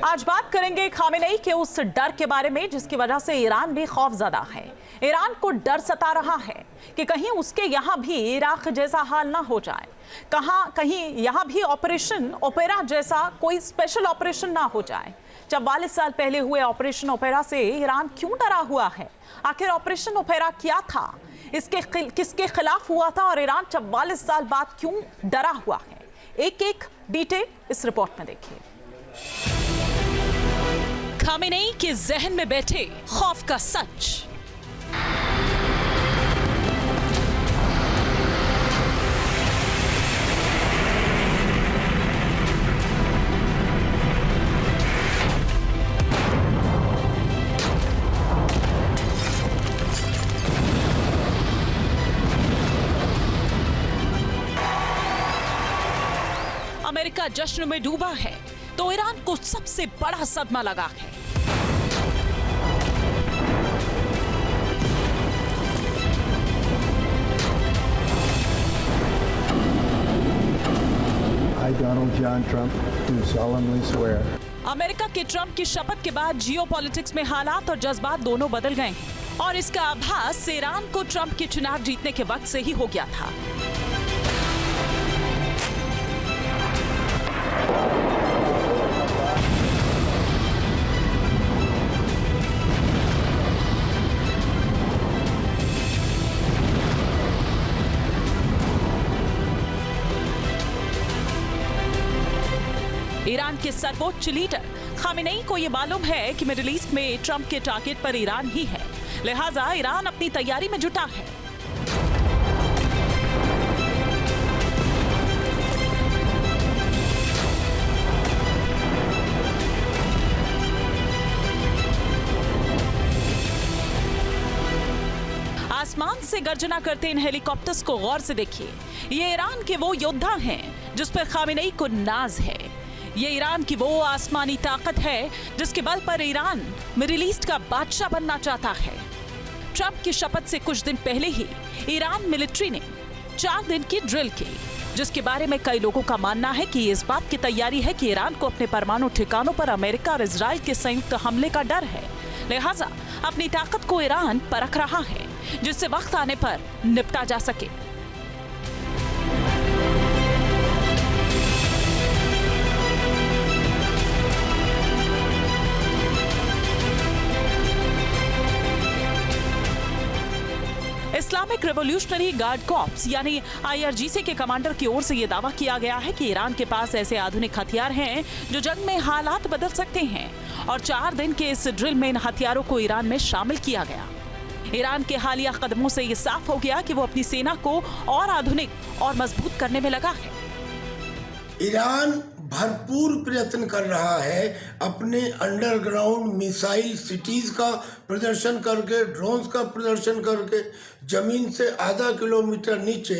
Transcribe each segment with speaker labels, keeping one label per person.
Speaker 1: आज बात करेंगे खामेनेई के उस डर के बारे में जिसकी वजह से ईरान भी खौफजदा है। ईरान को डर सता रहा है कि कहीं उसके यहाँ भी इराक जैसा हाल ना हो जाए, कहीं यहाँ भी ऑपरेशन ओपेरा जैसा कोई स्पेशल ऑपरेशन ना हो जाए। 44 साल पहले हुए ऑपरेशन ओपेरा से ईरान क्यों डरा हुआ है? आखिर ऑपरेशन ओपेरा क्या था, किसके खिलाफ हुआ था और ईरान 44 साल बाद क्यों डरा हुआ है? एक एक डिटेल इस रिपोर्ट में देखिए। खामेनेई के जहन में बैठे खौफ का सच। अमेरिका जश्न में डूबा है तो ईरान को सबसे बड़ा सदमा लगा है।
Speaker 2: I, Donald John Trump, do solemnly swear.
Speaker 1: America के ट्रंप की शपथ के बाद जियोपॉलिटिक्स में हालात और जज्बात दोनों बदल गए हैं और इसका आभास ईरान को ट्रंप के चुनाव जीतने के वक्त से ही हो गया था। ईरान के सर्वोच्च लीडर खामेनेई को यह मालूम है कि मिडिल ईस्ट में ट्रंप के टारगेट पर ईरान ही है, लिहाजा ईरान अपनी तैयारी में जुटा है। आसमान से गर्जना करते इन हेलीकॉप्टर्स को गौर से देखिए। ये ईरान के वो योद्धा हैं जिस पर खामेनेई को नाज है। ये ईरान की वो आसमानी ताकत है जिसके बल पर ईरान मिडिल ईस्ट का बादशाह बनना चाहता है। ट्रंप की शपथ से कुछ दिन पहले ही ईरान मिलिट्री ने 4 दिन की ड्रिल की, जिसके बारे में कई लोगों का मानना है कि इस बात की तैयारी है कि ईरान को अपने परमाणु ठिकानों पर अमेरिका और इजराइल के संयुक्त हमले का डर है। लिहाजा अपनी ताकत को ईरान परख रहा है जिससे वक्त आने पर निपटा जा सके। इस्लामिक रिवॉल्यूशनरी गार्ड कॉर्प्स यानी IRGC के कमांडर की ओर से यह दावा किया गया है कि ईरान के पास ऐसे आधुनिक हथियार हैं जो जंग में हालात बदल सकते हैं और 4 दिन के इस ड्रिल में इन हथियारों को ईरान में शामिल किया गया। ईरान के हालिया कदमों से यह साफ हो गया कि वो अपनी सेना को और आधुनिक और मजबूत करने में लगा है।
Speaker 3: ईरान भरपूर प्रयत्न कर रहा है अपने अंडरग्राउंड मिसाइल सिटीज का प्रदर्शन करके, ड्रोन्स का प्रदर्शन करके, जमीन से आधा किलोमीटर नीचे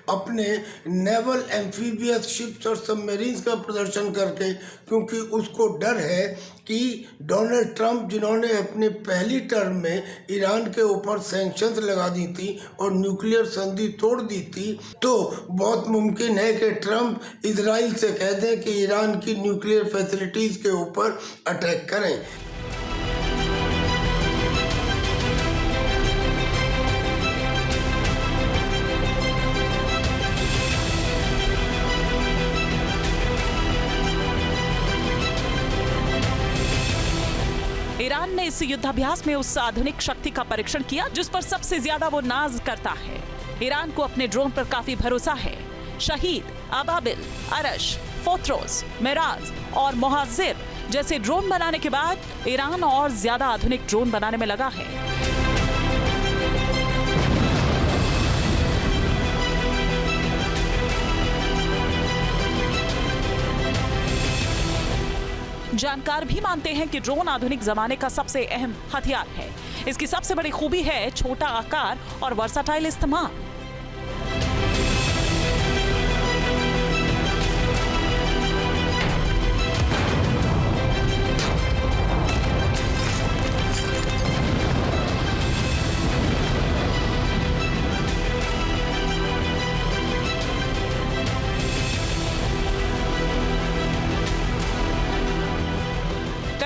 Speaker 3: अपने नेवल एम्फीबियस शिप्स और सबमरीन्स का प्रदर्शन करके, क्योंकि उसको डर है कि डोनाल्ड ट्रंप जिन्होंने अपने पहली टर्म में ईरान के ऊपर सैंक्शंस लगा दी थी और न्यूक्लियर संधि तोड़ दी थी, तो बहुत मुमकिन है कि ट्रंप इजराइल से कह दें कि ईरान की न्यूक्लियर फैसिलिटीज के ऊपर अटैक करें।
Speaker 1: ईरान ने इस युद्धाभ्यास में उस आधुनिक शक्ति का परीक्षण किया जिस पर सबसे ज्यादा वो नाज करता है। ईरान को अपने ड्रोन पर काफी भरोसा है। शहीद, अबाबिल, अरश, फोथरोस, मिराज और मुहाजिर जैसे ड्रोन बनाने के बाद ईरान और ज्यादा आधुनिक ड्रोन बनाने में लगा है। जानकार भी मानते हैं कि ड्रोन आधुनिक जमाने का सबसे अहम हथियार है। इसकी सबसे बड़ी खूबी है छोटा आकार और वर्साटाइल इस्तेमाल।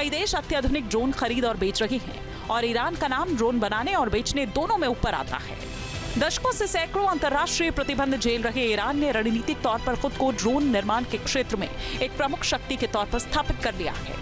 Speaker 1: कई देश अत्याधुनिक ड्रोन खरीद और बेच रहे हैं और ईरान का नाम ड्रोन बनाने और बेचने दोनों में ऊपर आता है। दशकों से सैकड़ों अंतर्राष्ट्रीय प्रतिबंध झेल रहे ईरान ने रणनीतिक तौर पर खुद को ड्रोन निर्माण के क्षेत्र में एक प्रमुख शक्ति के तौर पर स्थापित कर लिया है।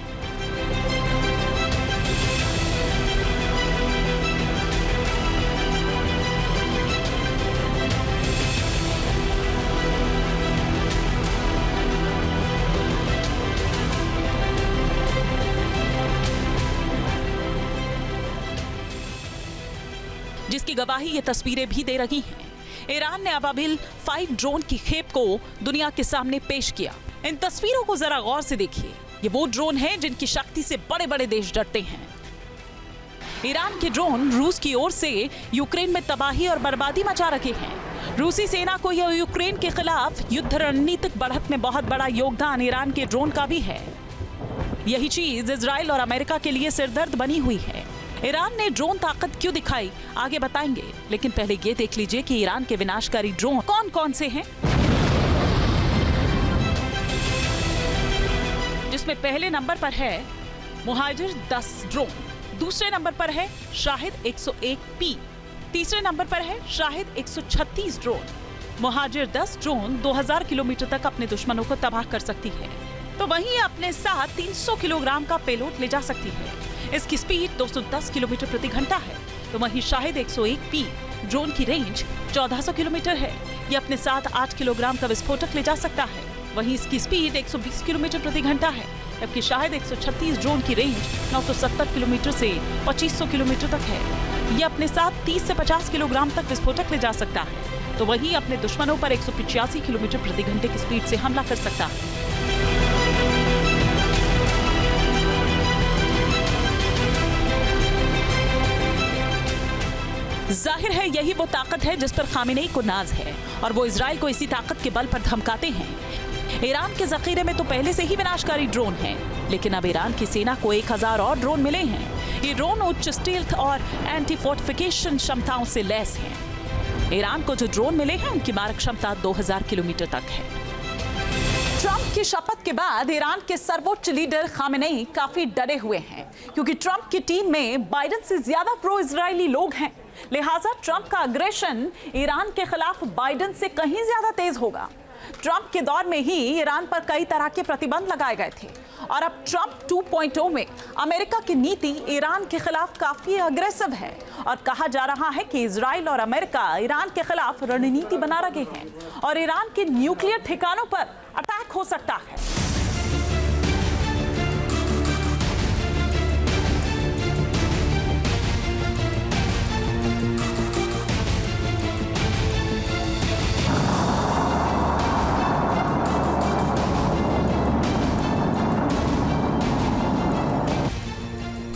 Speaker 1: जिसकी गवाही ये तस्वीरें भी दे रही हैं। ईरान ने अबाबिल 5 ड्रोन की खेप को दुनिया के सामने पेश किया। इन तस्वीरों को जरा गौर से देखिए। ये वो ड्रोन हैं जिनकी शक्ति से बड़े बड़े देश डरते हैं। ईरान के ड्रोन रूस की ओर से यूक्रेन में तबाही और बर्बादी मचा रहे हैं। रूसी सेना को यह यूक्रेन के खिलाफ युद्ध रणनीतिक बढ़त में बहुत बड़ा योगदान ईरान के ड्रोन का भी है। यही चीज इजराइल और अमेरिका के लिए सिरदर्द बनी हुई है। ईरान ने ड्रोन ताकत क्यों दिखाई, आगे बताएंगे, लेकिन पहले ये देख लीजिए कि ईरान के विनाशकारी ड्रोन कौन कौन से हैं। जिसमें पहले नंबर पर है मुहाजिर 10 ड्रोन, दूसरे नंबर पर है शाहिद 101P, तीसरे नंबर पर है शाहिद 136 ड्रोन। मुहाजिर 10 ड्रोन 2000 किलोमीटर तक अपने दुश्मनों को तबाह कर सकती है, तो वहीं अपने साथ 300 किलोग्राम का पेलोड ले जा सकती है। इसकी स्पीड 210 किलोमीटर प्रति घंटा है। तो वहीं शाहिद 101P ड्रोन की रेंज 1400 किलोमीटर है। ये अपने साथ 8 किलोग्राम का विस्फोटक ले जा सकता है। वहीं इसकी स्पीड 120 किलोमीटर प्रति घंटा है, जबकि शाहिद 136 ड्रोन की रेंज 970 किलोमीटर से 2500 किलोमीटर तक है। ये अपने साथ 30 से 50 किलोग्राम तक विस्फोटक ले जा सकता है। तो वहीं अपने दुश्मनों पर 185 किलोमीटर प्रति घंटे की स्पीड से हमला कर सकता है। जाहिर है यही वो ताकत है जिस पर खामेनेई को नाज है और वो इजराइल को इसी ताकत के बल पर धमकाते हैं। ईरान के जखीरे में तो पहले से ही विनाशकारी ड्रोन हैं, लेकिन अब ईरान की सेना को 1000 और ड्रोन मिले हैं। ये ड्रोन उच्च स्टील्थ और एंटी फोर्टिफिकेशन क्षमताओं से लैस हैं। ईरान को जो ड्रोन मिले हैं उनकी मारक क्षमता 2000 किलोमीटर तक है। ट्रंप की शपथ के बाद ईरान के सर्वोच्च लीडर खामेनेई काफी डरे हुए हैं, क्योंकि ट्रंप की टीम में बाइडेन से ज्यादा प्रो इजरायली लोग हैं। लिहाजा ट्रंप का अग्रेशन ईरान के खिलाफ बाइडेन से कहीं ज्यादा तेज होगा। ट्रंप के दौर में ही ईरान पर कई तरह के प्रतिबंध लगाए गए थे और अब ट्रंप 2.0 में अमेरिका की नीति ईरान के खिलाफ काफी अग्रेसिव है और कहा जा रहा है कि इजराइल और अमेरिका ईरान के खिलाफ रणनीति बना रहे हैं और ईरान के न्यूक्लियर ठिकानों पर अटैक हो सकता है।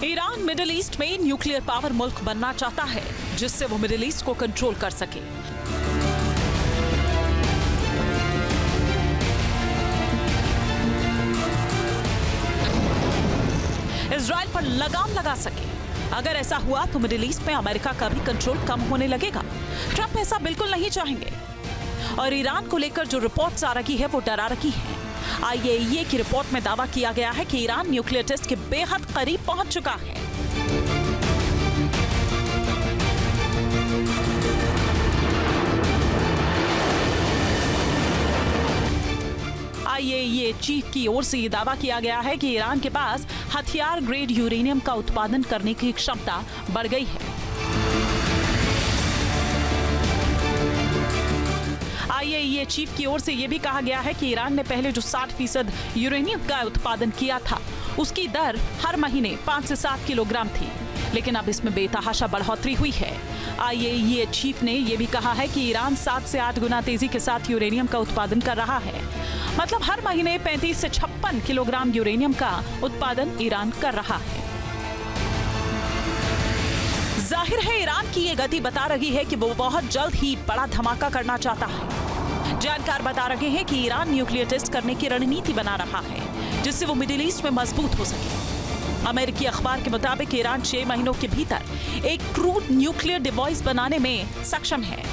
Speaker 1: ईरान मिडिल ईस्ट में न्यूक्लियर पावर मुल्क बनना चाहता है, जिससे वो मिडिल ईस्ट को कंट्रोल कर सके। इजराइल पर लगाम लगा सके। अगर ऐसा हुआ तो मिडिल ईस्ट में अमेरिका का भी कंट्रोल कम होने लगेगा। ट्रंप ऐसा बिल्कुल नहीं चाहेंगे और ईरान को लेकर जो रिपोर्ट्स आ रही है वो डरा रही है। IAEA की रिपोर्ट में दावा किया गया है कि ईरान न्यूक्लियर टेस्ट के बेहद करीब पहुंच चुका है। IAEA चीफ की ओर से ये दावा किया गया है कि ईरान के पास हथियार ग्रेड यूरेनियम का उत्पादन करने की क्षमता बढ़ गई है। IAEA चीफ की ओर से यह भी कहा गया है कि ईरान ने पहले जो 60% यूरेनियम का उत्पादन किया था उसकी दर हर महीने 5 से 7 किलोग्राम थी, लेकिन अब इसमें बेतहाशा बढ़ोतरी हुई है। IAEA चीफ ने यह भी कहा है कि ईरान 7 से 8 गुना तेजी के साथ यूरेनियम का उत्पादन कर रहा है। मतलब हर महीने 35 से 56 किलोग्राम यूरेनियम का उत्पादन ईरान कर रहा है। जाहिर है ईरान की ये गति बता रही है कि वो बहुत जल्द ही बड़ा धमाका करना चाहता है। जानकार बता रहे हैं कि ईरान न्यूक्लियर टेस्ट करने की रणनीति बना रहा है, जिससे वो मिडिल ईस्ट में मजबूत हो सके। अमेरिकी अखबार के मुताबिक ईरान 6 महीनों के भीतर एक क्रूड न्यूक्लियर डिवाइस बनाने में सक्षम है,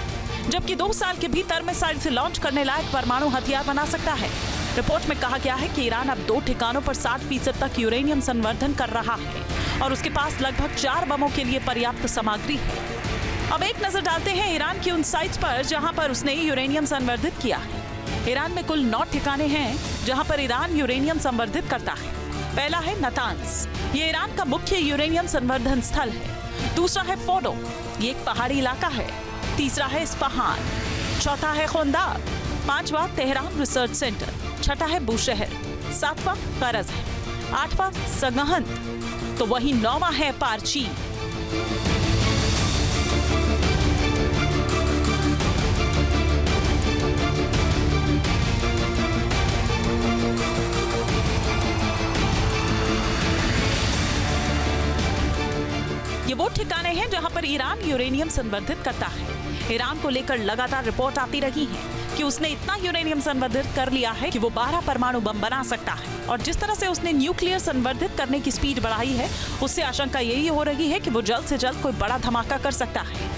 Speaker 1: जबकि 2 साल के भीतर मिसाइल से लॉन्च करने लायक परमाणु हथियार बना सकता है। रिपोर्ट में कहा गया है कि ईरान अब 2 ठिकानों पर 60% तक यूरेनियम संवर्धन कर रहा है और उसके पास लगभग 4 बमों के लिए पर्याप्त सामग्री है। अब एक नजर डालते हैं ईरान की उन साइट्स पर जहां पर उसने यूरेनियम संवर्धित किया है। ईरान में कुल 9 ठिकाने हैं जहां पर ईरान यूरेनियम संवर्धित करता है। पहला है नातांज, ये ईरान का मुख्य यूरेनियम संवर्धन स्थल है। दूसरा है फोर्डो, ये एक पहाड़ी इलाका है। तीसरा है इस्फहान, चौथा है खोंदार, 5वां तेहरान रिसर्च सेंटर, 6ठा है बूशहर, 7वां करज है, 8वां सगहंत, तो वही 9वां है पारची। ये वो ठिकाने हैं जहां पर ईरान यूरेनियम संवर्धित करता है। ईरान को लेकर लगातार रिपोर्ट आती रही है कि उसने इतना यूरेनियम संवर्धित कर लिया है कि वो 12 परमाणु बम बना सकता है और जिस तरह से उसने न्यूक्लियर संवर्धित करने की स्पीड बढ़ाई है, उससे आशंका यही हो रही है कि वो जल्द से जल्द कोई बड़ा धमाका कर सकता है।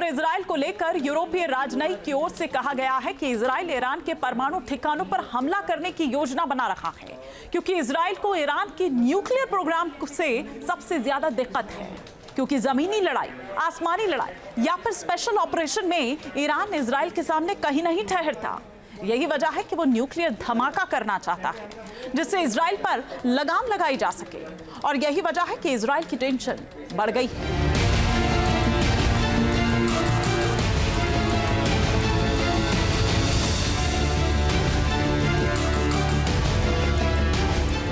Speaker 1: इजराइल को लेकर यूरोपीय राजनयिक की ओर से कहा गया है कि इजराइल ईरान के परमाणु ठिकानों पर हमला करने की योजना बना रहा है, क्योंकि इजराइल को ईरान के न्यूक्लियर प्रोग्राम से सबसे ज्यादा दिक्कत है, क्योंकि जमीनी लड़ाई, आसमानी लड़ाई या फिर स्पेशल ऑपरेशन में ईरान इजराइल के सामने कहीं नहीं ठहरता। यही वजह है कि वो न्यूक्लियर धमाका करना चाहता है जिससे इजराइल पर लगाम लगाई जा सके, और यही वजह है कि इजराइल की टेंशन बढ़ गई है।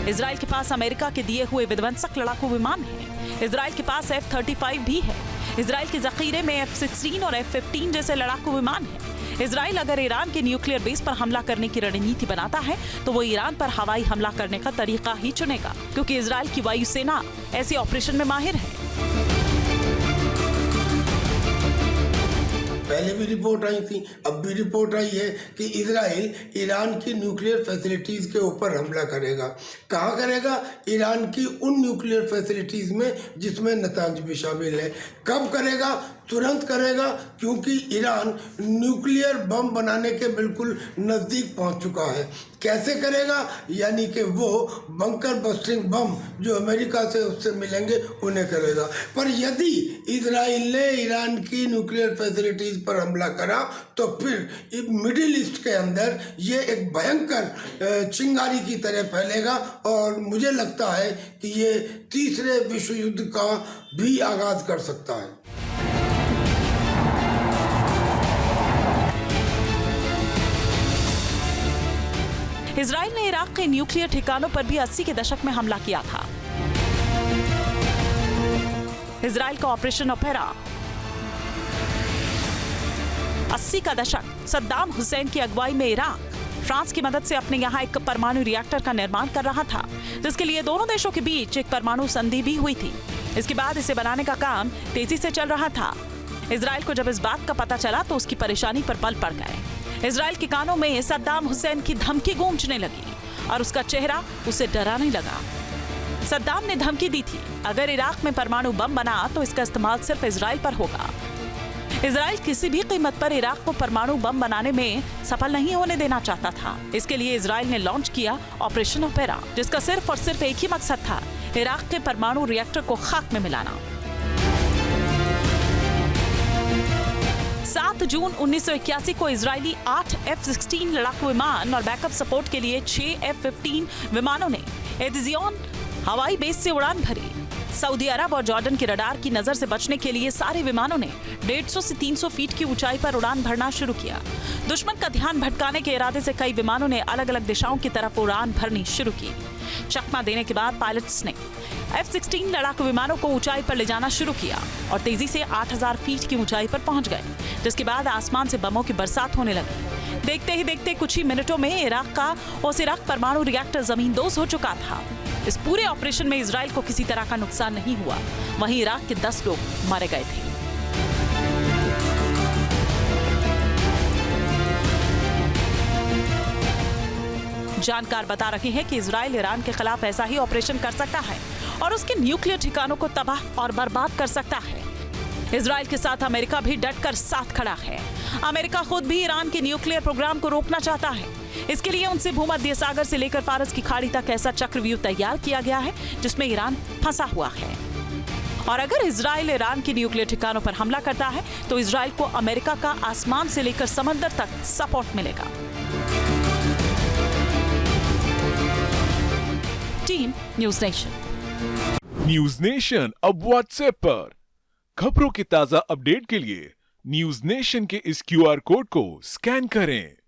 Speaker 1: इजराइल के पास अमेरिका के दिए हुए विध्वंसक लड़ाकू विमान हैं। इजराइल के पास F-35 भी है। इजराइल के जखीरे में F-16 और F-15 जैसे लड़ाकू विमान हैं। इजराइल अगर ईरान के न्यूक्लियर बेस पर हमला करने की रणनीति बनाता है तो वो ईरान पर हवाई हमला करने का तरीका ही चुनेगा, क्योंकि इजराइल की वायुसेना ऐसे ऑपरेशन में माहिर है।
Speaker 3: पहले भी रिपोर्ट आई थी, अब भी रिपोर्ट आई है कि इजराइल ईरान की न्यूक्लियर फैसिलिटीज़ के ऊपर हमला करेगा। कहाँ करेगा? ईरान की उन न्यूक्लियर फैसिलिटीज़ में जिसमें नातांज भी शामिल है। कब करेगा? तुरंत करेगा, क्योंकि ईरान न्यूक्लियर बम बनाने के बिल्कुल नज़दीक पहुंच चुका है। कैसे करेगा? यानी कि वो बंकर बस्टिंग बम जो अमेरिका से उससे मिलेंगे उन्हें करेगा। पर यदि इजराइल ने ईरान की न्यूक्लियर फैसिलिटीज़ पर हमला करा तो फिर मिडिल ईस्ट के अंदर ये एक भयंकर चिंगारी की तरह फैलेगा और मुझे लगता है कि ये तीसरे विश्व युद्ध का भी आगाज कर सकता है।
Speaker 1: इजराइल ने इराक के न्यूक्लियर ठिकानों पर भी 80 के दशक में हमला किया था। इजराइल का ऑपरेशन ओपेरा 80 का दशक, सद्दाम हुसैन की अगुवाई में इराक फ्रांस की मदद से अपने यहाँ एक परमाणु रिएक्टर का निर्माण कर रहा था, जिसके लिए दोनों देशों के बीच एक परमाणु संधि भी हुई थी। इसके बाद इसे बनाने का काम तेजी से चल रहा था। इजराइल को जब इस बात का पता चला तो उसकी परेशानी पर बल पड़ गए। इजराइल के कानों में सद्दाम हुसैन की धमकी गूंजने लगी और उसका चेहरा उसे डराने लगा। सद्दाम ने धमकी दी थी, अगर इराक में परमाणु बम बना तो इसका इस्तेमाल सिर्फ इजराइल पर होगा। इजराइल किसी भी कीमत पर इराक को परमाणु बम बनाने में सफल नहीं होने देना चाहता था। इसके लिए इजराइल ने लॉन्च किया ऑपरेशन ओपेरा, जिसका सिर्फ और सिर्फ एक ही मकसद था, इराक के परमाणु रिएक्टर को खाक में मिलाना। 7 जून 1981 को इजरायली 8 F-16 लड़ाकू विमान और बैकअप सपोर्ट के लिए 6 F-15 विमानों ने एजियोन हवाई बेस से उड़ान भरी। सऊदी अरब और जॉर्डन के रडार की नजर से बचने के लिए सारे विमानों ने 150 से 300 फीट की ऊंचाई पर उड़ान भरना शुरू किया। दुश्मन का ध्यान भटकाने के इरादे से कई विमानों ने अलग अलग दिशाओं की तरफ उड़ान भरनी शुरू की। चकमा देने के बाद पायलट्स ने F-16 लड़ाकू विमानों को ऊंचाई पर ले जाना शुरू किया और तेजी से 8000 फीट की ऊंचाई पर पहुंच गए, जिसके बाद आसमान से बमों की बरसात होने लगी। देखते ही देखते कुछ ही मिनटों में इराक का ओसिरक परमाणु रिएक्टर जमींदोज हो चुका था। इस पूरे ऑपरेशन में इजराइल को किसी तरह का नुकसान नहीं हुआ, वहीं इराक के 10 लोग मारे गए थे। जानकार बता रहे हैं कि इजराइल ईरान के खिलाफ ऐसा ही ऑपरेशन कर सकता है और उसके न्यूक्लियर ठिकानों को तबाह और बर्बाद कर सकता है। इजराइल के साथ अमेरिका भी डटकर साथ खड़ा है। अमेरिका खुद भी ईरान के न्यूक्लियर प्रोग्राम को रोकना चाहता है। इसके लिए उनसे भूमध्य सागर से लेकर फारस की खाड़ी तक ऐसा चक्रव्यूह तैयार किया गया है जिसमें ईरान फंसा हुआ है। और अगर इजराइल ईरान के न्यूक्लियर ठिकानों पर हमला करता है तो इजराइल को अमेरिका का आसमान से लेकर समंदर तक सपोर्ट मिलेगा। Team news nation.
Speaker 4: News nation अब व्हाट्सएप पर खबरों के ताजा अपडेट के लिए न्यूज नेशन के इस QR कोड को स्कैन करें।